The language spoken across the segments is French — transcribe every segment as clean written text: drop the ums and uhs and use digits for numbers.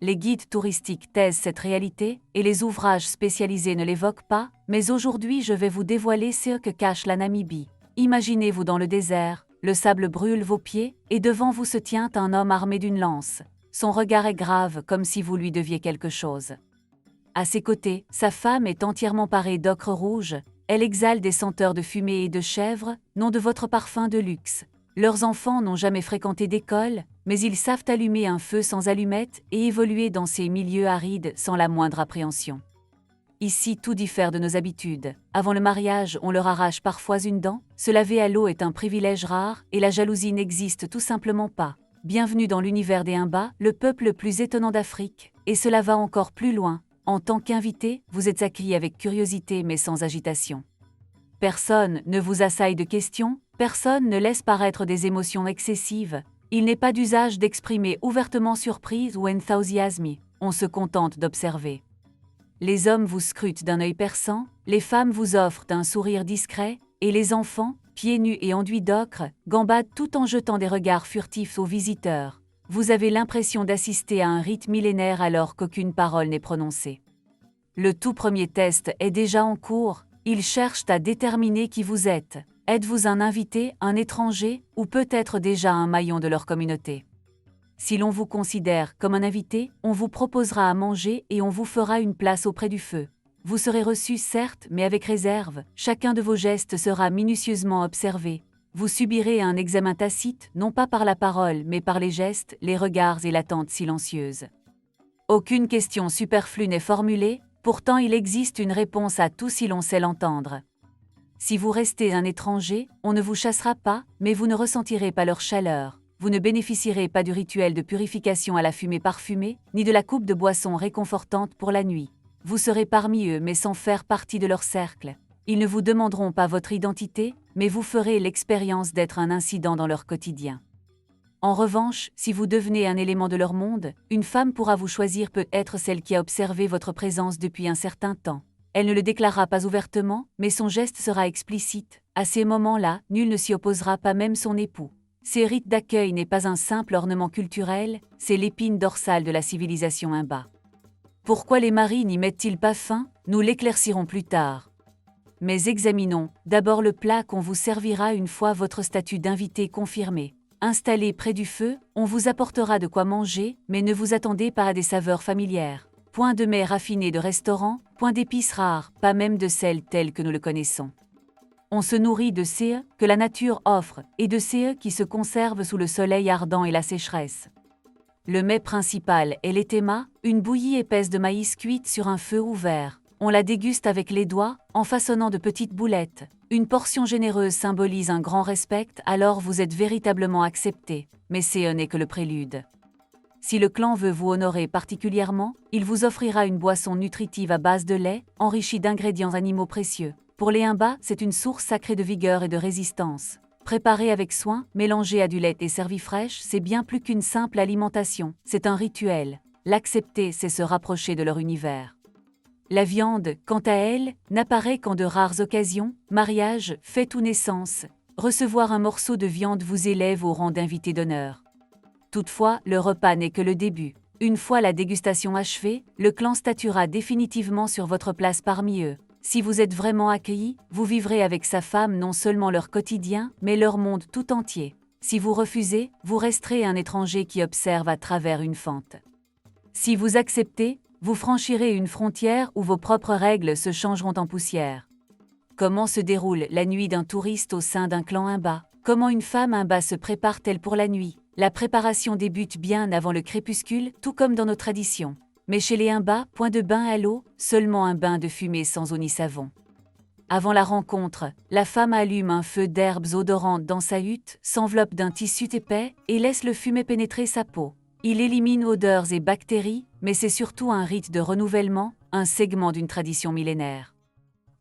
Les guides touristiques taisent cette réalité, et les ouvrages spécialisés ne l'évoquent pas, mais aujourd'hui je vais vous dévoiler ce que cache la Namibie. Imaginez-vous dans le désert, le sable brûle vos pieds, et devant vous se tient un homme armé d'une lance. Son regard est grave, comme si vous lui deviez quelque chose. À ses côtés, sa femme est entièrement parée d'ocre rouge, elle exhale des senteurs de fumée et de chèvre, non de votre parfum de luxe. Leurs enfants n'ont jamais fréquenté d'école, mais ils savent allumer un feu sans allumette et évoluer dans ces milieux arides sans la moindre appréhension. Ici, tout diffère de nos habitudes. Avant le mariage, on leur arrache parfois une dent, se laver à l'eau est un privilège rare et la jalousie n'existe tout simplement pas. Bienvenue dans l'univers des Imba, le peuple le plus étonnant d'Afrique, et cela va encore plus loin. En tant qu'invité, vous êtes accueilli avec curiosité mais sans agitation. Personne ne vous assaille de questions, personne ne laisse paraître des émotions excessives. Il n'est pas d'usage d'exprimer ouvertement surprise ou enthousiasme, on se contente d'observer. Les hommes vous scrutent d'un œil perçant, les femmes vous offrent un sourire discret, et les enfants, pieds nus et enduits d'ocre, gambadent tout en jetant des regards furtifs aux visiteurs. Vous avez l'impression d'assister à un rite millénaire alors qu'aucune parole n'est prononcée. Le tout premier test est déjà en cours, ils cherchent à déterminer qui vous êtes. Êtes-vous un invité, un étranger, ou peut-être déjà un maillon de leur communauté? Si l'on vous considère comme un invité, on vous proposera à manger et on vous fera une place auprès du feu. Vous serez reçu certes, mais avec réserve, chacun de vos gestes sera minutieusement observé. Vous subirez un examen tacite, non pas par la parole, mais par les gestes, les regards et l'attente silencieuse. Aucune question superflue n'est formulée, pourtant il existe une réponse à tout si l'on sait l'entendre. Si vous restez un étranger, on ne vous chassera pas, mais vous ne ressentirez pas leur chaleur. Vous ne bénéficierez pas du rituel de purification à la fumée parfumée, ni de la coupe de boisson réconfortante pour la nuit. Vous serez parmi eux mais sans faire partie de leur cercle. Ils ne vous demanderont pas votre identité, mais vous ferez l'expérience d'être un incident dans leur quotidien. En revanche, si vous devenez un élément de leur monde, une femme pourra vous choisir peut-être celle qui a observé votre présence depuis un certain temps. Elle ne le déclarera pas ouvertement, mais son geste sera explicite. À ces moments-là, nul ne s'y opposera, pas même son époux. Ces rites d'accueil n'est pas un simple ornement culturel, c'est l'épine dorsale de la civilisation Imba. Pourquoi les maris n'y mettent-ils pas fin? Nous l'éclaircirons plus tard. Mais examinons d'abord le plat qu'on vous servira une fois votre statut d'invité confirmé. Installé près du feu, on vous apportera de quoi manger, mais ne vous attendez pas à des saveurs familières. Point de mets raffinés de restaurant, point d'épices rares, pas même de sel tel que nous le connaissons. On se nourrit de ce que la nature offre et de ce qui se conserve sous le soleil ardent et la sécheresse. Le mets principal est l'étema, une bouillie épaisse de maïs cuite sur un feu ouvert. On la déguste avec les doigts, en façonnant de petites boulettes. Une portion généreuse symbolise un grand respect, alors vous êtes véritablement accepté, mais ce n'est que le prélude. Si le clan veut vous honorer particulièrement, il vous offrira une boisson nutritive à base de lait, enrichie d'ingrédients animaux précieux. Pour les Imba, c'est une source sacrée de vigueur et de résistance. Préparée avec soin, mélangée à du lait et servie fraîche, c'est bien plus qu'une simple alimentation, c'est un rituel. L'accepter, c'est se rapprocher de leur univers. La viande, quant à elle, n'apparaît qu'en de rares occasions, mariage, fête ou naissance. Recevoir un morceau de viande vous élève au rang d'invité d'honneur. Toutefois, le repas n'est que le début. Une fois la dégustation achevée, le clan statuera définitivement sur votre place parmi eux. Si vous êtes vraiment accueilli, vous vivrez avec sa femme non seulement leur quotidien, mais leur monde tout entier. Si vous refusez, vous resterez un étranger qui observe à travers une fente. Si vous acceptez, vous franchirez une frontière où vos propres règles se changeront en poussière. Comment se déroule la nuit d'un touriste au sein d'un clan Imba? Comment une femme Imba se prépare-t-elle pour la nuit? La préparation débute bien avant le crépuscule, tout comme dans nos traditions. Mais chez les Imba, point de bain à l'eau, seulement un bain de fumée sans eau ni savon. Avant la rencontre, la femme allume un feu d'herbes odorantes dans sa hutte, s'enveloppe d'un tissu épais et laisse le fumet pénétrer sa peau. Il élimine odeurs et bactéries, mais c'est surtout un rite de renouvellement, un segment d'une tradition millénaire.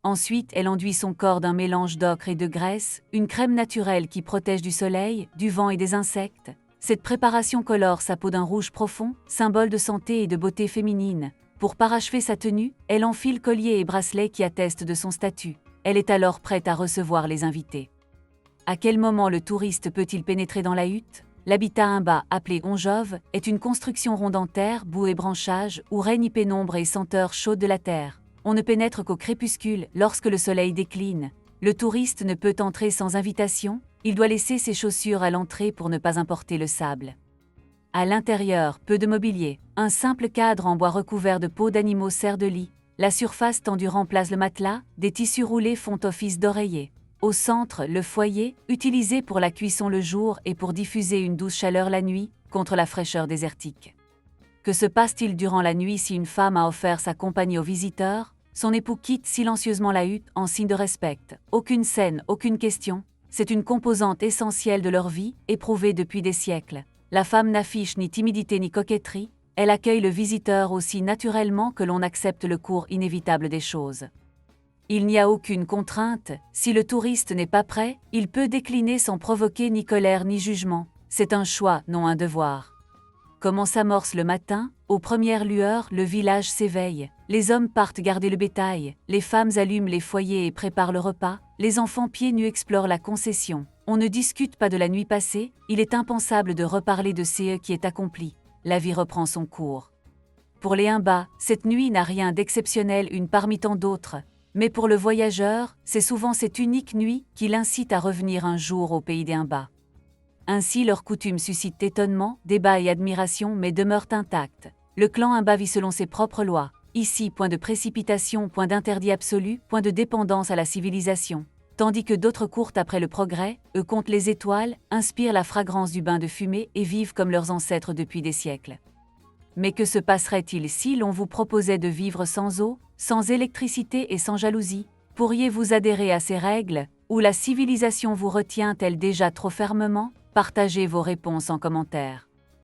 Ensuite, elle enduit son corps d'un mélange d'ocre et de graisse, une crème naturelle qui protège du soleil, du vent et des insectes. Cette préparation colore sa peau d'un rouge profond, symbole de santé et de beauté féminine. Pour parachever sa tenue, elle enfile collier et bracelet qui attestent de son statut. Elle est alors prête à recevoir les invités. À quel moment le touriste peut-il pénétrer dans la hutte? L'habitat Imba, appelé Onjove, est une construction ronde en terre, boue et branchages, où règne pénombre et senteur chaude de la terre. On ne pénètre qu'au crépuscule, lorsque le soleil décline. Le touriste ne peut entrer sans invitation, il doit laisser ses chaussures à l'entrée pour ne pas importer le sable. À l'intérieur, peu de mobilier. Un simple cadre en bois recouvert de peaux d'animaux sert de lit. La surface tendue remplace le matelas, des tissus roulés font office d'oreiller. Au centre, le foyer, utilisé pour la cuisson le jour et pour diffuser une douce chaleur la nuit, contre la fraîcheur désertique. Que se passe-t-il durant la nuit si une femme a offert sa compagnie aux visiteurs? Son époux quitte silencieusement la hutte en signe de respect. Aucune scène, aucune question. C'est une composante essentielle de leur vie, éprouvée depuis des siècles. La femme n'affiche ni timidité ni coquetterie, elle accueille le visiteur aussi naturellement que l'on accepte le cours inévitable des choses. Il n'y a aucune contrainte, si le touriste n'est pas prêt, il peut décliner sans provoquer ni colère ni jugement. C'est un choix, non un devoir. Comme on s'amorce le matin, aux premières lueurs, le village s'éveille. Les hommes partent garder le bétail, les femmes allument les foyers et préparent le repas, les enfants pieds nus explorent la concession. On ne discute pas de la nuit passée, il est impensable de reparler de ce qui est accompli. La vie reprend son cours. Pour les Imba, cette nuit n'a rien d'exceptionnel, une parmi tant d'autres. Mais pour le voyageur, c'est souvent cette unique nuit qui l'incite à revenir un jour au pays des Imba. Ainsi leurs coutumes suscitent étonnement, débat et admiration mais demeurent intactes. Le clan Imba vit selon ses propres lois. Ici, point de précipitation, point d'interdit absolu, point de dépendance à la civilisation. Tandis que d'autres courent après le progrès, eux comptent les étoiles, inspirent la fragrance du bain de fumée et vivent comme leurs ancêtres depuis des siècles. Mais que se passerait-il si l'on vous proposait de vivre sans eau, sans électricité et sans jalousie? Pourriez-vous adhérer à ces règles, ou la civilisation vous retient-elle déjà trop fermement? Partagez vos réponses en commentaire.